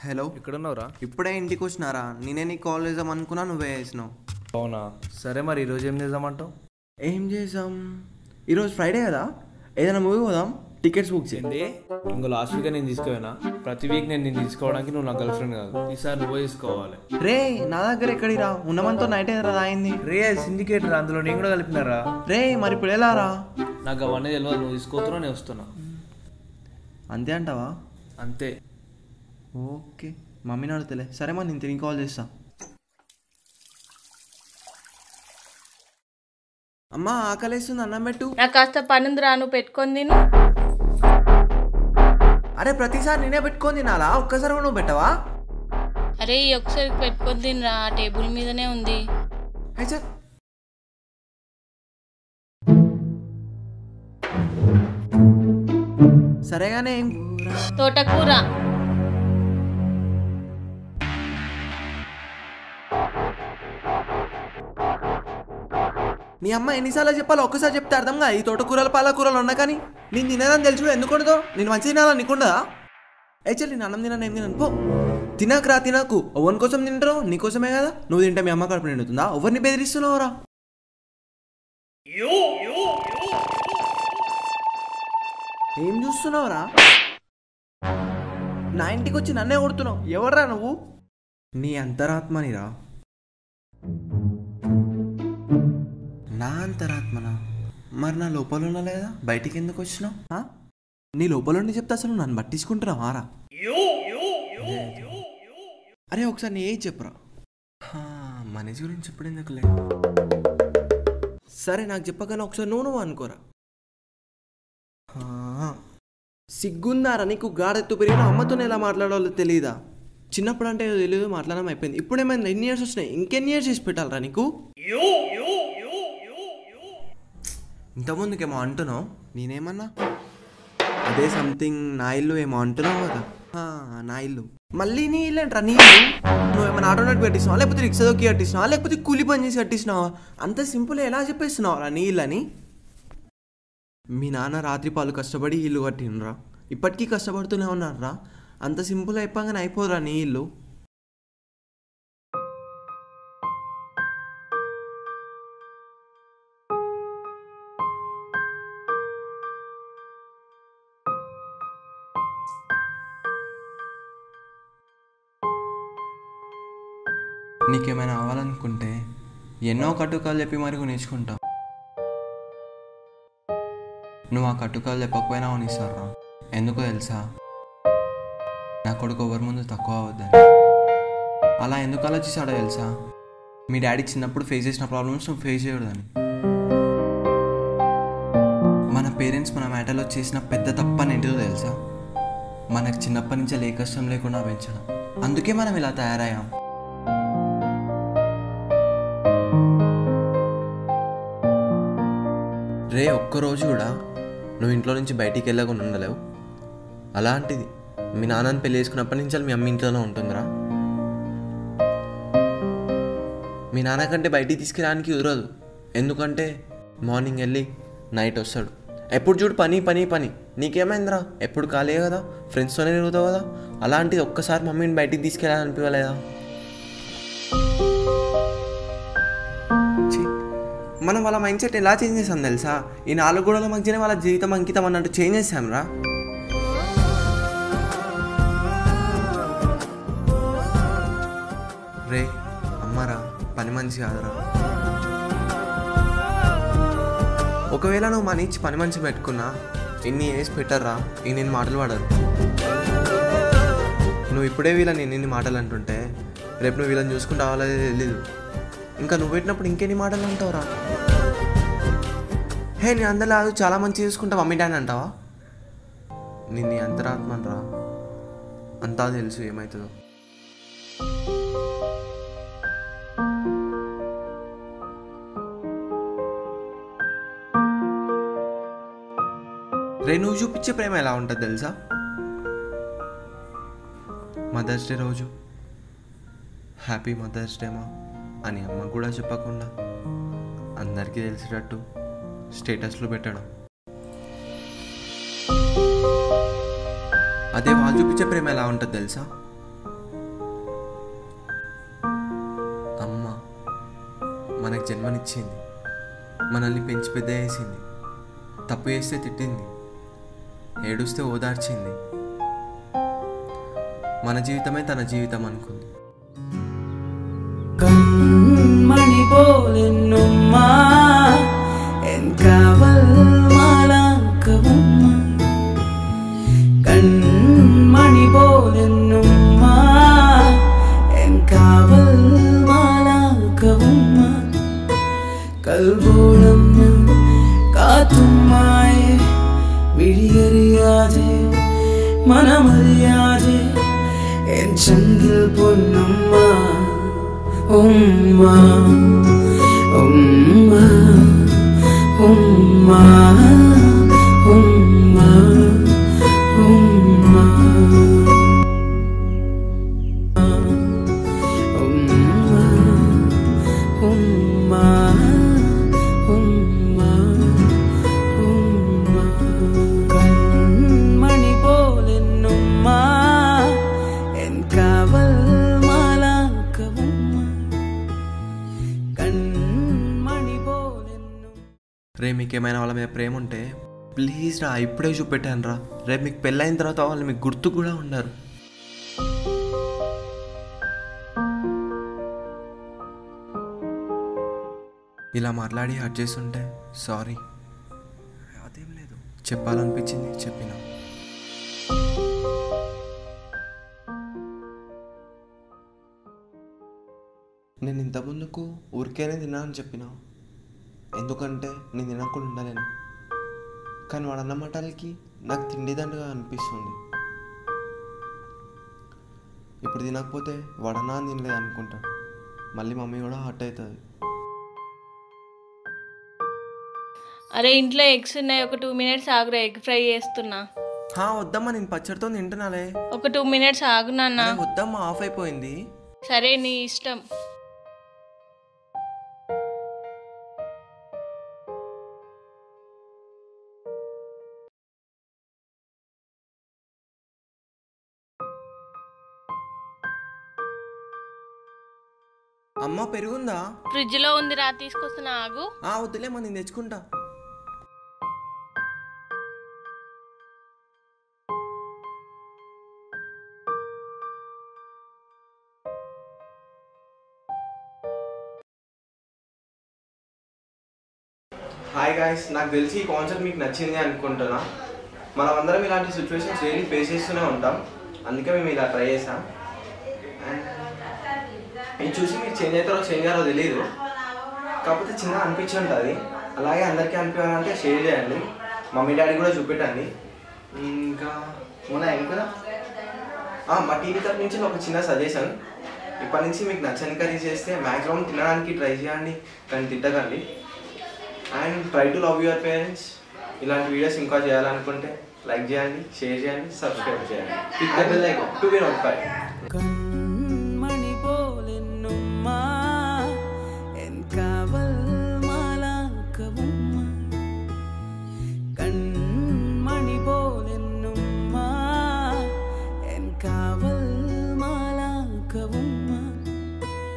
Hello, ఎక్కడున్నావురా? ఇప్పుడే ఇంటికి వచ్చినారా? నేనే నీ కాల్ చేద్దాం అనుకున్నా, నువ్వే చేసినావు. అవునా, సరే మరి ఈరోజు ఏం చేద్దామంటావు? ఏం చేసాం? ఈరోజు ఫ్రైడే కదా, ఏదైనా మూవీ పోదాం. టికెట్స్ బుక్ చేయండి. ఇంకో లాస్ట్ వీక్ నేను తీసుకోవేనా? ప్రతి వీక్ నేను తీసుకోవడానికి నువ్వు నా గర్ల్ ఫ్రెండ్ కాదు, ఈసారి నువ్వే తీసుకోవాలి. రే, నా దగ్గర ఎక్కడిరా? ఉన్నమంతో నైట్ ఏదైనా రాయింది. రే సిండికేటర్, అందులో నేను కూడా కలిపినారా? రే మరి ఇప్పుడు ఎలా రా? నాకు అవన్నీ తెలియదు, నువ్వు తీసుకోతున్నావు, నేను వస్తున్నా. అంతే అంటావా? అంతే. ఓకే, మమ్మీని అడుగుతలే. సరే మరి నేను తిరిగి కాల్ చేస్తా. అమ్మా ఆకలేస్తుంది, అన్నం పెట్టు. నాకు కాస్త పనుందిరా, నువ్వు పెట్టుకొని తిను. అరే ప్రతిసారి నేనే పెట్టుకొని తినాలా? ఒక్కసారి కూడా నువ్వు పెట్టవా? అరే ఈ ఒకసారి పెట్టుకొని తినరా, టేబుల్ మీదనే ఉంది. సరేగానే. ఏం తోటకూర. నీ అమ్మ ఎన్నిసార్లు చెప్పాలో? ఒక్కసారి చెప్తే అర్థం కాదు. ఈ తోటకూరలు పాలకూరలు ఉన్నా కానీ నేను తినేదని తెలుసు. ఎందుకుండదో? నేను మంచి తినాలని నీకుండదా? చల్, నేను అన్నం తిన్నాను, ఏం తిన్నాను పో. తినకురా, తినకు. ఎవరి కోసం తింటారు? నీకోసమే కదా. నువ్వు తింటే మీ అమ్మ కడుపు నిండుతుందా? ఎవరిని బెదిరిస్తున్నావురా? ఏం చూస్తున్నావురా? నా ఇంటికి వచ్చి నన్నే కొడుతున్నావు. ఎవర్రా నువ్వు? నీ అంతరాత్మనిరా. నా అంతరాత్మనా? మరి నా లోపల ఉన్నా లేదా? బయటికి ఎందుకు వచ్చినావు? నీ లోపల ఉండి చెప్తే అసలు నన్ను పట్టించుకుంటున్నావా రా? అరే ఒకసారి నీ ఏం చెప్పురా. మనిషి గురించి ఇప్పుడు ఎందుకులే. సరే నాకు చెప్పగానే ఒకసారి నువ్వు అనుకోరా. సిగ్గుందారా నీకు? గాడెత్తు పెరిగిన అమ్మతోనే ఎలా మాట్లాడాలో తెలియదా? చిన్నప్పుడు అంటే తెలియదు, మాట్లాడడం అయిపోయింది. ఇప్పుడేమైనా ఎన్ని ఇయర్స్ వచ్చినాయి? ఇంకెన్ని ఇయర్స్ చేసి పెట్టాలరా నీకు? ఇంతకుముందుకేమో అంటున్నావు, నేనేమన్నా? అదే సంథింగ్ నా ఇల్లు ఏమో అంటున్నావు కదా. నా ఇల్లు మళ్ళీ నీ ఇల్లు ఏంట్రా? నీ ఇల్లు నువ్వేమైనా ఆటోనెట్ కట్టిస్తున్నావా, లేకపోతే రిక్షా దొక్కి కట్టిస్తున్నావా, లేకపోతే కూలి పని చేసి కట్టిస్తున్నావా? అంత సింపుల్ ఎలా చెప్పేస్తున్నావురా నీ ఇల్లు అని? మీ నాన్న రాత్రి పాలు కష్టపడి ఇల్లు కట్టినరా, ఇప్పటికీ కష్టపడుతూనే ఉన్నారా? అంత సింపుల్ అయిపోగానే అయిపోదురా నీ ఇల్లు. నీకేమైనా అవ్వాలనుకుంటే ఎన్నో కట్టుకాలు చెప్పి మరి నేర్చుకుంటావు. నువ్వు ఆ కట్టుకాలు చెప్పకపోయినా కొనిస్తారా? ఎందుకో తెలుసా? నా కొడుకు ఎవరి ముందు తక్కువ అవ్వద్దని. అలా ఎందుకు ఆలోచిస్తాడో తెలుసా? మీ డాడీ చిన్నప్పుడు ఫేస్ చేసిన ప్రాబ్లమ్స్ నువ్వు ఫేస్ చేయకూడదని. మన పేరెంట్స్ మన మ్యాటర్లో చేసిన పెద్ద తప్పని ఏంటిదో తెలుసా? మనకు చిన్నప్పటి నుంచే ఏ కష్టం లేకుండా పెంచడం. అందుకే మనం ఇలా తయారయ్యాం. రే, ఒక్కరోజు కూడా నువ్వు ఇంట్లో నుంచి బయటికి వెళ్ళకుండా ఉండలేవు. అలాంటిది మీ నాన్నని పెళ్లి చేసుకున్నప్పటి నుంచి మీ అమ్మ ఇంట్లోనే ఉంటుందిరా. మీ నాన్నకంటే బయటికి తీసుకురానికి కుదరదు. ఎందుకంటే మార్నింగ్ వెళ్ళి నైట్ వస్తాడు. ఎప్పుడు చూడు పని పని పని. నీకేమైందిరా? ఎప్పుడు ఖాళీ కదా, ఫ్రెండ్స్తోనే తిరుగుతావు కదా. అలాంటిది ఒక్కసారి మమ్మీని బయటికి తీసుకెళ్ళాలనిపించలేదా? మనం వాళ్ళ మైండ్ సెట్ ఎలా చేంజ్ చేసాం తెలుసా? ఈ 4 గోడల మధ్యనే వాళ్ళ జీవితం అంకితం అన్నట్టు చేంజ్ చేసాం రా. రే అమ్మరా, పని మనిషి కాదురా. ఒకవేళ నువ్వు మన ఇచ్చి పని మనిషి పెట్టుకున్నా ఇన్ని వేసి పెట్టర్రా, ఇన్ని మాటలు పడరు. నువ్వు ఇప్పుడే వీళ్ళని ఇన్ని మాటలు అంటుంటే రేపు నువ్వు వీళ్ళని చూసుకుంటూ అవ్వాలదే తెలీదు. ఇంకా నువ్వు పెట్టినప్పుడు ఇంకెన్ని మాటలు అంటావురా? హే, నేను అందరిలా చాలా మంచి చూసుకుంటా మమ్మీ డాడీ అంటావా? నిన్ను అంతరాత్మని రా, అంతా తెలుసు ఏమవుతుందో. రే, నువ్వు చూపించే ప్రేమ ఎలా ఉంటుంది తెలుసా? మదర్స్ డే రోజు హ్యాపీ మదర్స్ డే మా అని అమ్మ కూడా చెప్పకుండా అందరికీ తెలిసేటట్టు స్టేటస్లో పెట్టడం. అదే వాళ్ళు చూపించే ప్రేమ ఎలా ఉంటుంది తెలుసా? మనకు జన్మనిచ్చింది, మనల్ని పెంచి పెద్ద చేసింది, తప్పు చేస్తే తిట్టింది, ఏడుస్తే ఓదార్చింది, మన జీవితమే తన జీవితం అనుకుంది. കൺമണി പോലെന്നുമ്മ എൻ കാവൽ മാലാക്കവുമ്മ കൺമണി പോലെന്നുമ്മ എൻ കാവൽ മാലാക്കവുമ്മ കൽബോളം കാറ്റുമായി വിഴിയറിയാതെ മനമറിയാതെ എൻ ചങ്കിൽ Ponnamma Umma, umma, umma, umma, umma, umma, umma, umma, umma. Kanmani polenumma, en kaval రే మీకేమైనా వాళ్ళ మీద ప్రేమ ఉంటే ప్లీజ్ రా, ఇప్పుడే చూపెట్టాను రా. రేపు మీకు పెళ్ళైన తర్వాత వాళ్ళు మీకు గుర్తు కూడా ఉండరు. ఇలా మాట్లాడి హర్ట్ చేస్తుంటే సారీ, అదేం లేదు, చెప్పాలనిపించింది చెప్పిన. నేను ఇంతకుముందుకు ఊరికేనే తిన్నా అని చెప్పిన, ఎందుకంటే నేను తినకుండా ఉండలేను. కానీ వాడన్న మాటలకి నాకు తిండిదండగా అనిపిస్తుంది. ఇప్పుడు తినకపోతే వాడన్నా తినలేదు అనుకుంటాడు, మళ్ళీ మమ్మీ కూడా హర్ట్ అవుతుంది. అరే ఇంట్లో ఎగ్స్ ఉన్నాయి, ఒక 2 minutes ఆగురా, ఎగ్ ఫ్రై చేస్తున్నా. వద్దమ్మా, నేను పచ్చడితో తింటున్నాలే. ఒక 2 minutes ఆగు నాన్న. వద్దమ్మా, ఆఫ్ అయిపోయింది. సరే నీ ఇష్టం. అమ్మ పెరుగుందా? ఫ్రిడ్జ్ లో ఉంది రా, తీసుకొస్తున్నా ఆగు. వద్దులేమ్మా, నేను తెచ్చుకుంటా. హాయ్ గాయ్స్, నాకు తెలిసి ఈ కాన్సెప్ట్ మీకు నచ్చింది అనుకుంటున్నా. మనం అందరం ఇలాంటి సిచ్యువేషన్స్ డైలీ ఫేస్ చేస్తూనే ఉంటాం, అందుకే మేము ఇలా ట్రై చేసాం. అండ్ ఇది చూసి మీరు చేంజ్ అవుతారో చేంజ్ అయ్యారో తెలియదు, కాకపోతే చిన్న అనిపించి ఉంటుంది. అలాగే అందరికీ అనిపించాలంటే షేర్ చేయండి, మమ్మీ డాడీ కూడా చూపెట్టండి. ఇంకా మొన్న కదా మా టీవీ తరఫు నుంచి ఒక చిన్న సజెషన్, ఇప్పటి నుంచి మీకు నచ్చని కర్రీ చేస్తే మ్యాక్సిమం తినడానికి ట్రై చేయండి, కానీ తిట్టకండి. And try to love your parents. ఇలాంటి వీడియోస్ ఇంకా చేయాలనుకుంటే లైక్ చేయండి, షేర్ చేయండి, సబ్స్క్రైబ్ చేయండి. Click the bell icon to be notified. కన్మణి పోలెన్నుమ్మ ఎన్ కావల్ మాలాకవుమ్మ